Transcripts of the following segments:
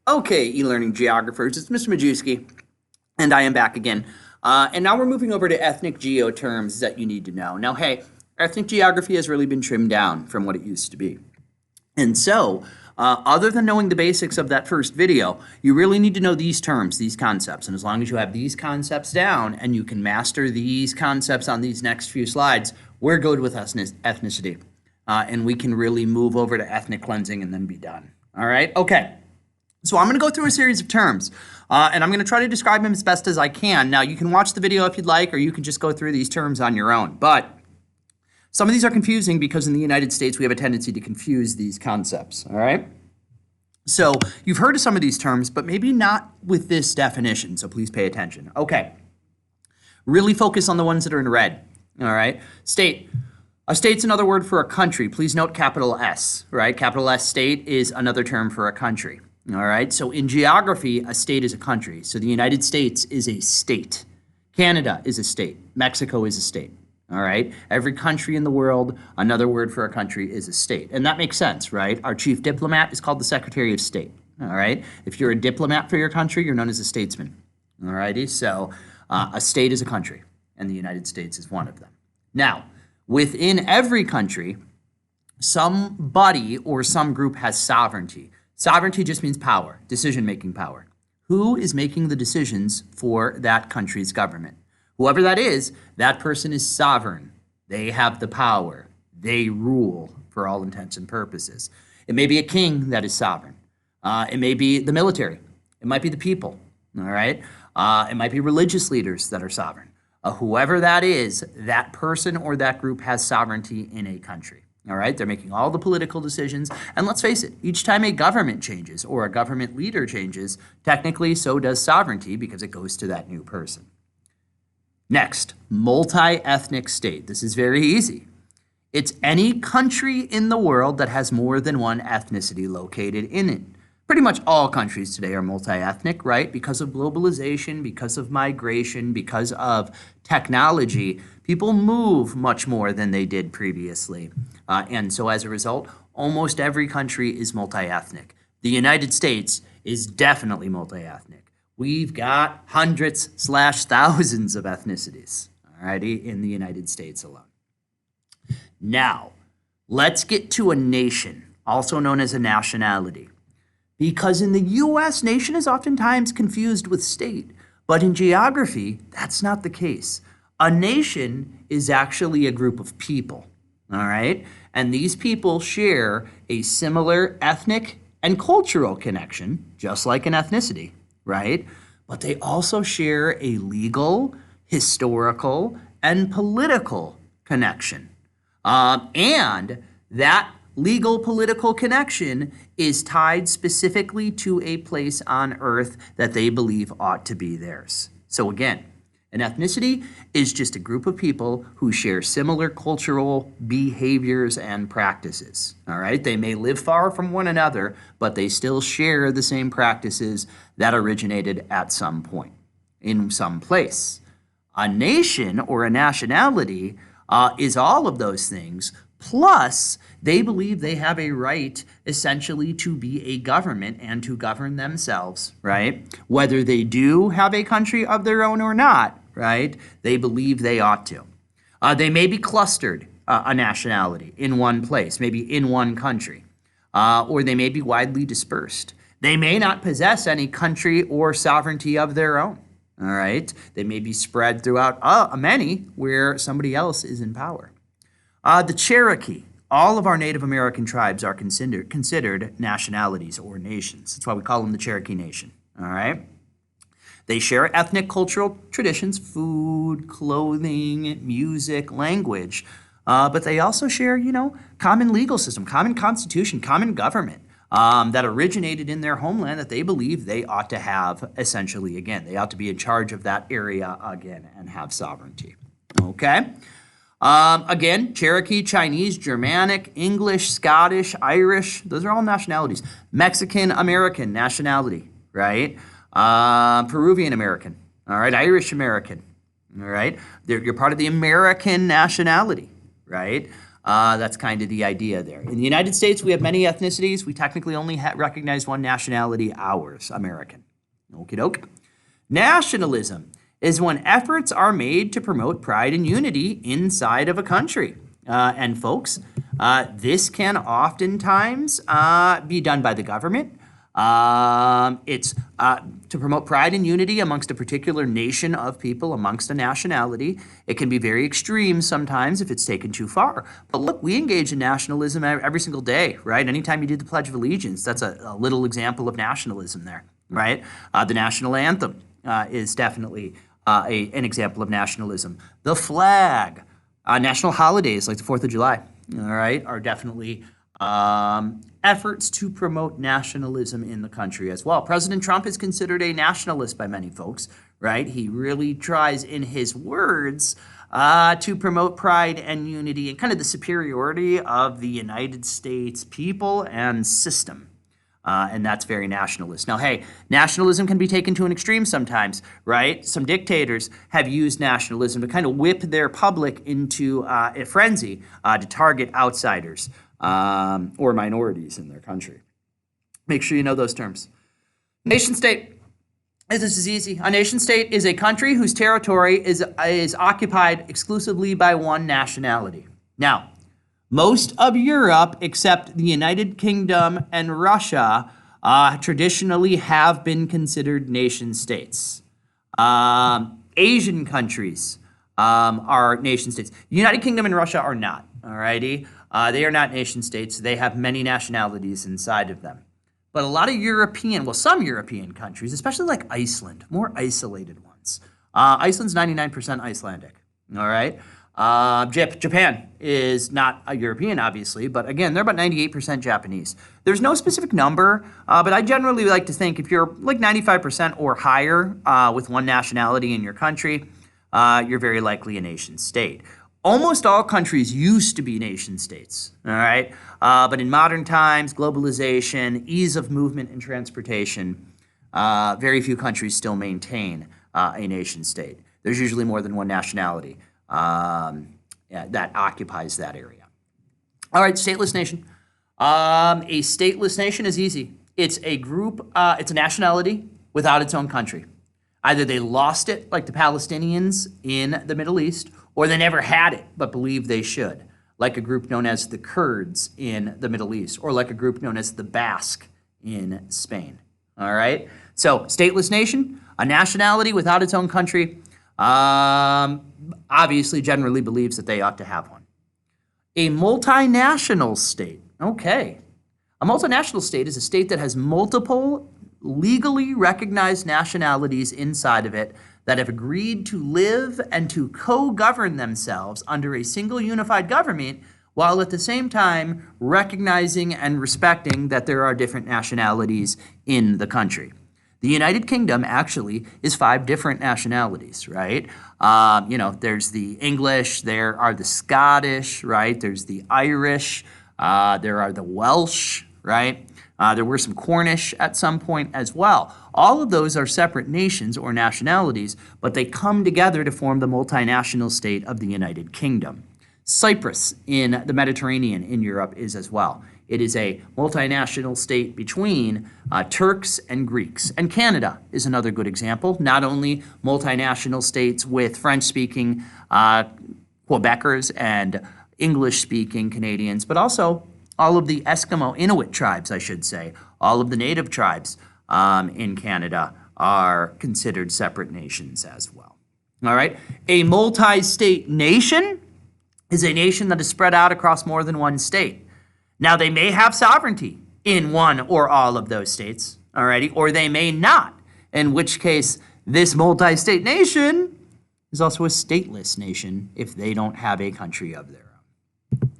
Okay, e-learning geographers, it's Mr. Majewski, and I am back again. And now we're moving over to ethnic geo terms that you need to know. Now, hey, ethnic geography has really been trimmed down from what it used to be. And so, other than knowing the basics of that first video, you really need to know these terms, these concepts. And as long as you have these concepts down and you can master these concepts on these next few slides, we're good with ethnicity. And we can really move over to ethnic cleansing and then be done. All right? Okay. So I'm going to go through a series of terms, and I'm going to try to describe them as best as I can. Now, you can watch the video if you'd like, or you can just go through these terms on your own. But some of these are confusing because in the United States, we have a tendency to confuse these concepts, all right? So you've heard of some of these terms, but maybe not with this definition, so please pay attention. Okay, really focus on the ones that are in red, all right? State. A state's another word for a country. Please note capital S, right? Capital S state is another term for a country. All right, so in geography, a state is a country. So the United States is a state. Canada is a state. Mexico is a state. All right, every country in the world, another word for a country is a state. And that makes sense, right? Our chief diplomat is called the Secretary of State. All right, if you're a diplomat for your country, you're known as a statesman. All righty, so a state is a country, and the United States is one of them. Now, within every country, somebody or some group has sovereignty. Sovereignty just means power, decision-making power. Who is making the decisions for that country's government? Whoever that is, that person is sovereign. They have the power. They rule for all intents and purposes. It may be a king that is sovereign. It may be the military. It might be the people, all right? It might be religious leaders that are sovereign. Whoever that is, that person or that group has sovereignty in a country. All right, they're making all the political decisions. And let's face it, each time a government changes or a government leader changes, technically so does sovereignty because it goes to that new person. Next, multi-ethnic state. This is very easy. It's any country in the world that has more than one ethnicity located in it. Pretty much all countries today are multi-ethnic, right? Because of globalization, because of migration, because of technology, people move much more than they did previously. And so as a result, almost every country is multi-ethnic. The United States is definitely multi-ethnic. We've got hundreds/thousands of ethnicities, alrighty, in the United States alone. Now, let's get to a nation, also known as a nationality. Because in the U.S., nation is oftentimes confused with state, but in geography, that's not the case. A nation is actually a group of people, all right? And these people share a similar ethnic and cultural connection, just like an ethnicity, right? But they also share a legal, historical, and political connection. And that legal political connection is tied specifically to a place on earth that they believe ought to be theirs. So again, an ethnicity is just a group of people who share similar cultural behaviors and practices. All right, they may live far from one another, but they still share the same practices that originated at some point in some place. A nation or a nationality is all of those things. Plus, they believe they have a right, essentially, to be a government and to govern themselves, right? Whether they do have a country of their own or not, right? They believe they ought to. They may be clustered, a nationality, in one place, maybe in one country, or they may be widely dispersed. They may not possess any country or sovereignty of their own, all right? They may be spread throughout many where somebody else is in power. The Cherokee, all of our Native American tribes are considered nationalities or nations. That's why we call them the Cherokee Nation, all right? They share ethnic, cultural traditions, food, clothing, music, language, but they also share, common legal system, common constitution, common government that originated in their homeland that they believe they ought to have, essentially, again. They ought to be in charge of that area again and have sovereignty, okay? Again, Cherokee, Chinese, Germanic, English, Scottish, Irish, those are all nationalities. Mexican American nationality, right? Peruvian American, all right? Irish American, all right? You're part of the American nationality, right? That's kind of the idea there. In the United States, we have many ethnicities. We technically only recognize one nationality, ours, American. Okie doke. Nationalism is when efforts are made to promote pride and unity inside of a country. And folks, this can oftentimes be done by the government. It's to promote pride and unity amongst a particular nation of people, amongst a nationality. It can be very extreme sometimes if it's taken too far. But look, we engage in nationalism every single day, right? Anytime you do the Pledge of Allegiance, that's a little example of nationalism there, right? The national anthem is definitely an example of nationalism. The flag, national holidays like the 4th of July, all right, are definitely efforts to promote nationalism in the country as well. President Trump is considered a nationalist by many folks, right? He really tries in his words to promote pride and unity and kind of the superiority of the United States people and system. And that's very nationalist. Now, hey, nationalism can be taken to an extreme sometimes, right? Some dictators have used nationalism to kind of whip their public into a frenzy to target outsiders or minorities in their country. Make sure you know those terms. Nation state. This is easy. A nation state is a country whose territory is occupied exclusively by one nationality. Now, most of Europe, except the United Kingdom and Russia, traditionally have been considered nation states. Asian countries are nation states. United Kingdom and Russia are not, alrighty? They are not nation states. They have many nationalities inside of them. But a lot of some European countries, especially like Iceland, more isolated ones. Iceland's 99% Icelandic, all right? Japan is not a European, obviously, but again, they're about 98% Japanese. There's no specific number, but I generally like to think if you're like 95% or higher with one nationality in your country, you're very likely a nation state. Almost all countries used to be nation states, all right? But in modern times, globalization, ease of movement and transportation, very few countries still maintain a nation state. There's usually more than one nationality that occupies that area. All right, stateless nation. A stateless nation is easy. It's a group, it's a nationality without its own country. Either they lost it, like the Palestinians in the Middle East, or they never had it but believe they should, like a group known as the Kurds in the Middle East, or like a group known as the Basque in Spain. All right? So, stateless nation, a nationality without its own country, obviously generally believes that they ought to have one. A multinational state. Okay. A multinational state is a state that has multiple legally recognized nationalities inside of it that have agreed to live and to co-govern themselves under a single unified government, while at the same time recognizing and respecting that there are different nationalities in the country. The United Kingdom actually is 5 different nationalities, right? There's the English, there are the Scottish, right? There's the Irish, there are the Welsh, right? There were some Cornish at some point as well. All of those are separate nations or nationalities, but they come together to form the multinational state of the United Kingdom. Cyprus in the Mediterranean in Europe is as well. It is a multinational state between Turks and Greeks. And Canada is another good example. Not only multinational states with French-speaking Quebecers and English-speaking Canadians, but also all of the Eskimo Inuit tribes, I should say, all of the native tribes in Canada are considered separate nations as well. All right? A multi-state nation is a nation that is spread out across more than one state. Now, they may have sovereignty in one or all of those states, alrighty, or they may not, in which case this multi-state nation is also a stateless nation if they don't have a country of their own.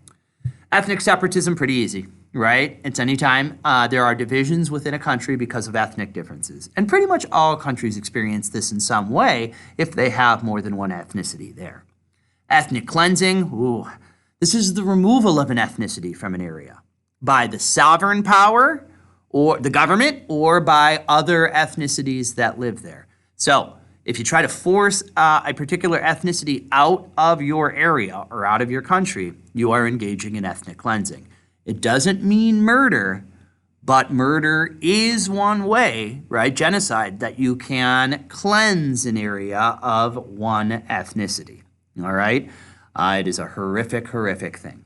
Ethnic separatism, pretty easy, right? It's anytime there are divisions within a country because of ethnic differences. And pretty much all countries experience this in some way if they have more than one ethnicity there. Ethnic cleansing, this is the removal of an ethnicity from an area by the sovereign power or the government or by other ethnicities that live there. So if you try to force a particular ethnicity out of your area or out of your country, you are engaging in ethnic cleansing. It doesn't mean murder, but murder is one way, right, genocide, that you can cleanse an area of one ethnicity, all right? It is a horrific, horrific thing.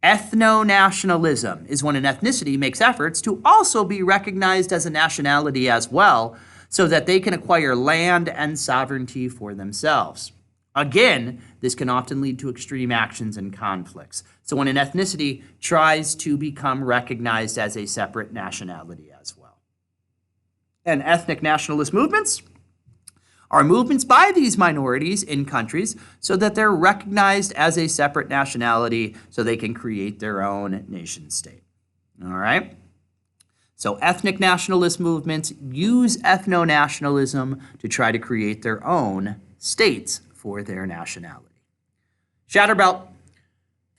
Ethno-nationalism is when an ethnicity makes efforts to also be recognized as a nationality as well, so that they can acquire land and sovereignty for themselves. Again, this can often lead to extreme actions and conflicts. So when an ethnicity tries to become recognized as a separate nationality as well. And ethnic nationalist movements are movements by these minorities in countries so that they're recognized as a separate nationality so they can create their own nation state. All right? So ethnic nationalist movements use ethno-nationalism to try to create their own states for their nationality. Shatterbelt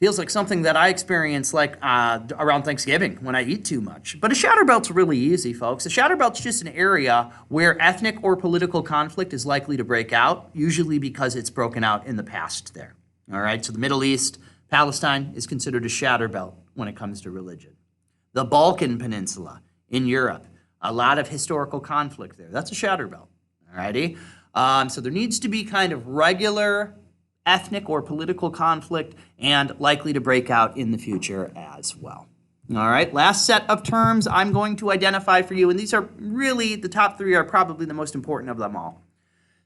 feels like something that I experience like around Thanksgiving when I eat too much. But a shatterbelt's really easy, folks. A shatterbelt's just an area where ethnic or political conflict is likely to break out, usually because it's broken out in the past there. All right, so the Middle East, Palestine is considered a shatterbelt when it comes to religion. The Balkan Peninsula in Europe, a lot of historical conflict there. That's a shatterbelt, all righty? So there needs to be kind of regular ethnic or political conflict and likely to break out in the future as well. All right, last set of terms I'm going to identify for you, and these are really, the top three are probably the most important of them all.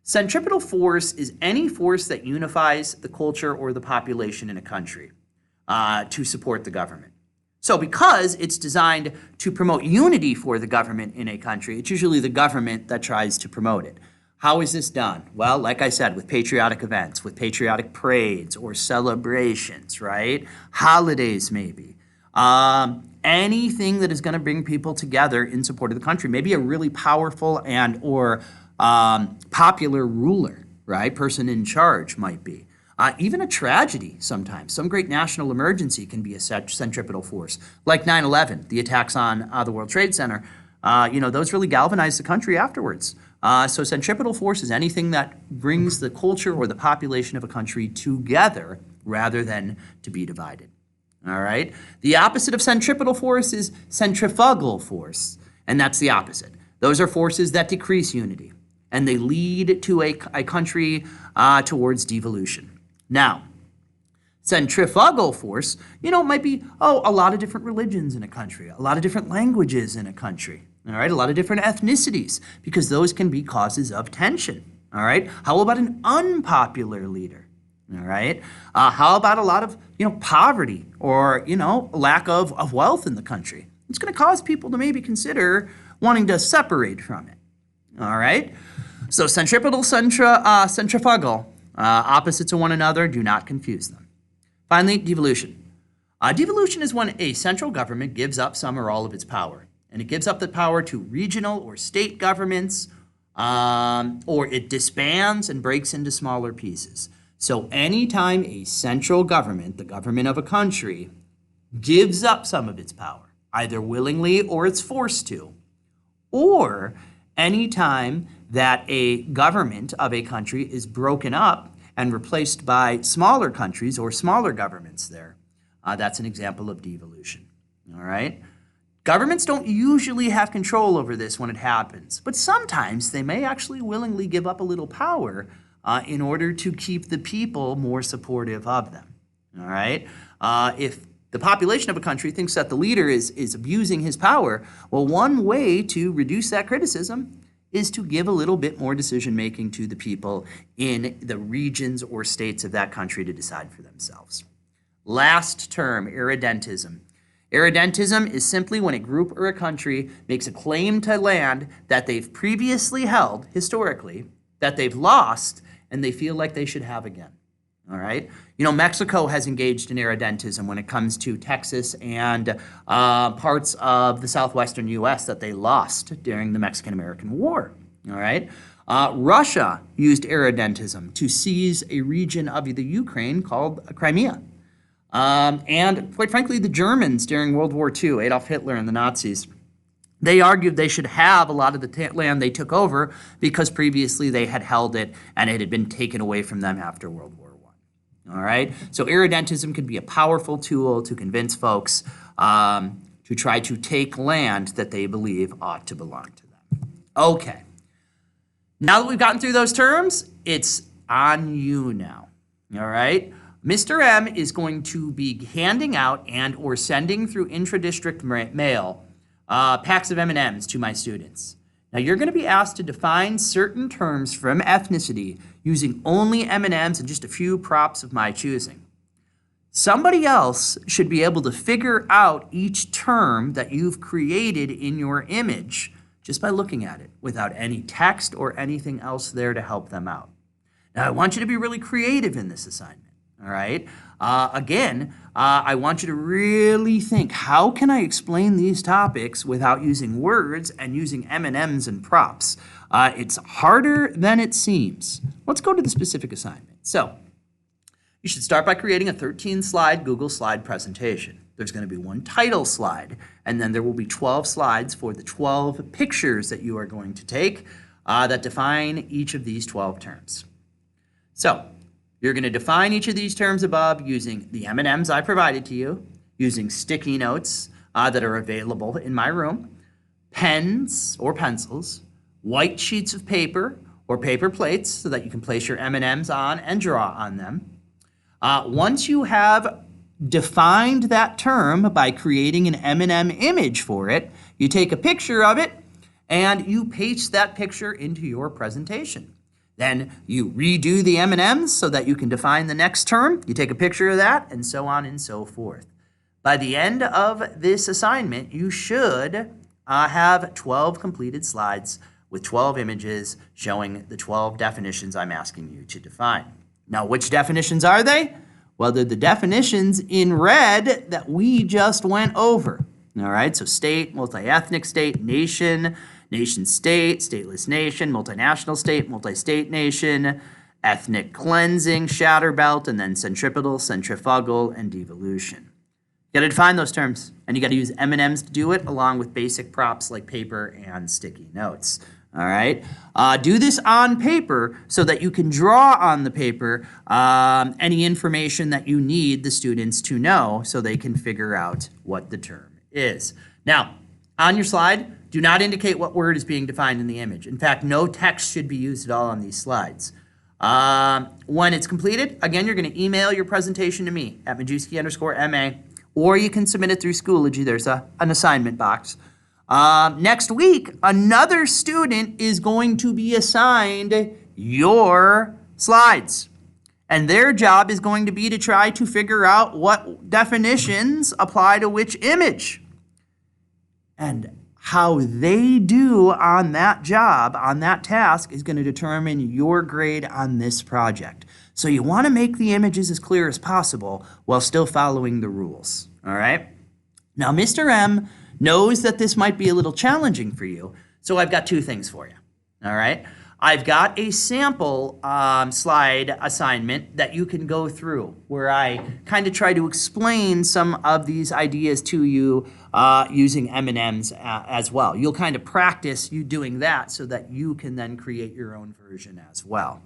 Centripetal force is any force that unifies the culture or the population in a country to support the government. So because it's designed to promote unity for the government in a country, it's usually the government that tries to promote it. How is this done? Well, like I said, with patriotic events, with patriotic parades or celebrations, right? Holidays maybe. Anything that is going to bring people together in support of the country. Maybe a really powerful and or popular ruler, right? Person in charge might be. Even a tragedy sometimes. Some great national emergency can be a centripetal force. Like 9/11, the attacks on the World Trade Center. Those really galvanized the country afterwards. So centripetal force is anything that brings the culture or the population of a country together rather than to be divided. All right? The opposite of centripetal force is centrifugal force, and that's the opposite. Those are forces that decrease unity, and they lead to a country towards devolution. Now, centrifugal force, might be, a lot of different religions in a country, a lot of different languages in a country, all right, a lot of different ethnicities, because those can be causes of tension, all right? How about an unpopular leader, all right? How about a lot of, poverty or, lack of wealth in the country? It's going to cause people to maybe consider wanting to separate from it, all right? So centripetal, centrifugal, opposites of one another, do not confuse them. Finally, devolution. Devolution is when a central government gives up some or all of its power, and it gives up the power to regional or state governments, or it disbands and breaks into smaller pieces. So anytime a central government, the government of a country, gives up some of its power, either willingly or it's forced to, or anytime that a government of a country is broken up and replaced by smaller countries or smaller governments there, that's an example of devolution, all right? Governments don't usually have control over this when it happens, but sometimes they may actually willingly give up a little power in order to keep the people more supportive of them, all right? If the population of a country thinks that the leader is abusing his power, well, one way to reduce that criticism is to give a little bit more decision-making to the people in the regions or states of that country to decide for themselves. Last term, irredentism. Irredentism is simply when a group or a country makes a claim to land that they've previously held, historically, that they've lost, and they feel like they should have again. All right? Mexico has engaged in irredentism when it comes to Texas and parts of the southwestern U.S. that they lost during the Mexican-American War. All right? Russia used irredentism to seize a region of the Ukraine called Crimea. And quite frankly, the Germans during World War II, Adolf Hitler and the Nazis, They argued they should have a lot of the land they took over because previously they had held it and it had been taken away from them after World War I. All right? So irredentism can be a powerful tool to convince folks to try to take land that they believe ought to belong to them. Okay. Now that we've gotten through those terms, it's on you now. All right? Mr. M is going to be handing out and or sending through intra-district mail packs of M&Ms to my students. Now you're going to be asked to define certain terms from ethnicity using only M&Ms and just a few props of my choosing. Somebody else should be able to figure out each term that you've created in your image just by looking at it without any text or anything else there to help them out. Now I want you to be really creative in this assignment. All right. I want you to really think, how can I explain these topics without using words and using M&Ms and props? It's harder than it seems. Let's go to the specific assignment. So you should start by creating a 13-slide Google slide presentation. There's going to be one title slide, and then there will be 12 slides for the 12 pictures that you are going to take that define each of these 12 terms. So you're going to define each of these terms above using the M&Ms I provided to you, using sticky notes that are available in my room, pens or pencils, white sheets of paper or paper plates so that you can place your M&Ms on and draw on them. Once you have defined that term by creating an M&M image for it, you take a picture of it and you paste that picture into your presentation. Then you redo the M&Ms so that you can define the next term. You take a picture of that, and so on and so forth. By the end of this assignment, you should have 12 completed slides with 12 images showing the 12 definitions I'm asking you to define. Now, which definitions are they? Well, they're the definitions in red that we just went over. All right, so state, multi-ethnic state, nation, nation-state, stateless nation, multinational state, multi-state nation, ethnic cleansing, shatter belt, and then centripetal, centrifugal, and devolution. You got to define those terms, and you got to use M&Ms to do it, along with basic props like paper and sticky notes. All right, do this on paper so that you can draw on the paper any information that you need the students to know so they can figure out what the term is. Now, on your slide, do not indicate what word is being defined in the image. In fact, no text should be used at all on these slides. When it's completed, again, you're going to email your presentation to me at Majewski_MA, or you can submit it through Schoology. There's an assignment box. Next week, another student is going to be assigned your slides. And their job is going to be to try to figure out what definitions apply to which image. And how they do on that job, on that task, is going to determine your grade on this project. So you want to make the images as clear as possible while still following the rules. All right? Now, Mr. M knows that this might be a little challenging for you, so I've got two things for you. All right? I've got a sample slide assignment that you can go through where I kind of try to explain some of these ideas to you using M&Ms as well. You'll kind of practice you doing that so that you can then create your own version as well.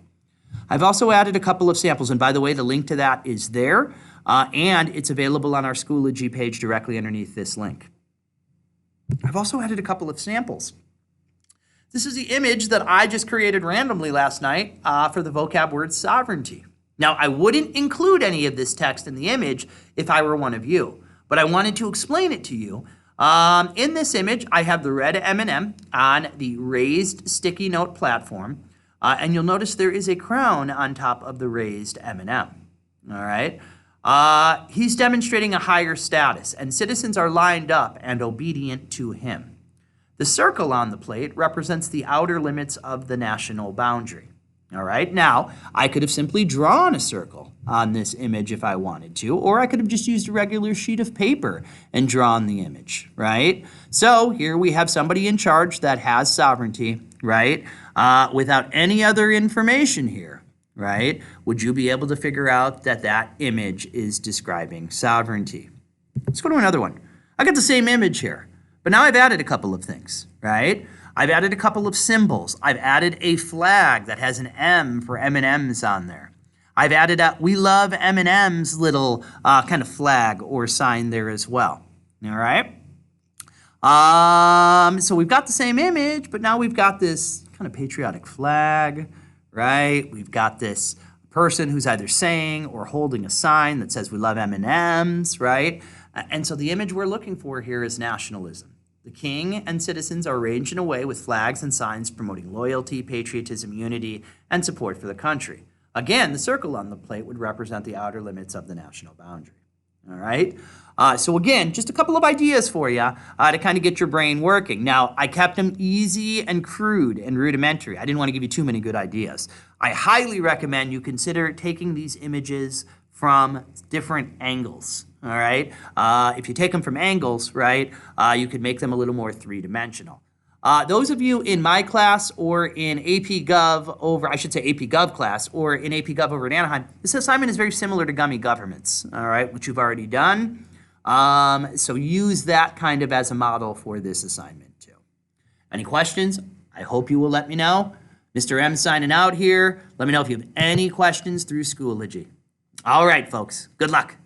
I've also added a couple of samples, and by the way, the link to that is there, and it's available on our Schoology page directly underneath this link. I've also added a couple of samples. This is the image that I just created randomly last night for the vocab word sovereignty. Now, I wouldn't include any of this text in the image if I were one of you, but I wanted to explain it to you. In this image, I have the red M&M on the raised sticky note platform, and you'll notice there is a crown on top of the raised M&M. All right? He's demonstrating a higher status, and citizens are lined up and obedient to him. The circle on the plate represents the outer limits of the national boundary. All right, now I could have simply drawn a circle on this image if I wanted to, or I could have just used a regular sheet of paper and drawn the image, right? So here we have somebody in charge that has sovereignty, right? Without any other information here, right? Would you be able to figure out that that image is describing sovereignty? Let's go to another one. I got the same image here. But now I've added a couple of things, right? I've added a couple of symbols. I've added a flag that has an M for M&M's on there. I've added a "We love M&M's" little kind of flag or sign there as well. All right? So we've got the same image, but now we've got this kind of patriotic flag, right? We've got this person who's either saying or holding a sign that says "We love M&M's," right? And so the image we're looking for here is nationalism. The king and citizens are arranged in a way with flags and signs promoting loyalty, patriotism, unity, and support for the country. Again, the circle on the plate would represent the outer limits of the national boundary. All right? So again, just a couple of ideas for you to kind of get your brain working. Now, I kept them easy and crude and rudimentary. I didn't want to give you too many good ideas. I highly recommend you consider taking these images from different angles. All right? If you take them from angles, right, you could make them a little more three-dimensional. Those of you in my class or in AP Gov over, I should say AP Gov class, or in AP Gov over at Anaheim, this assignment is very similar to Gummy Governments, all right, which you've already done. So use that kind of as a model for this assignment too. Any questions? I hope you will let me know. Mr. M signing out here. Let me know if you have any questions through Schoology. All right, folks. Good luck.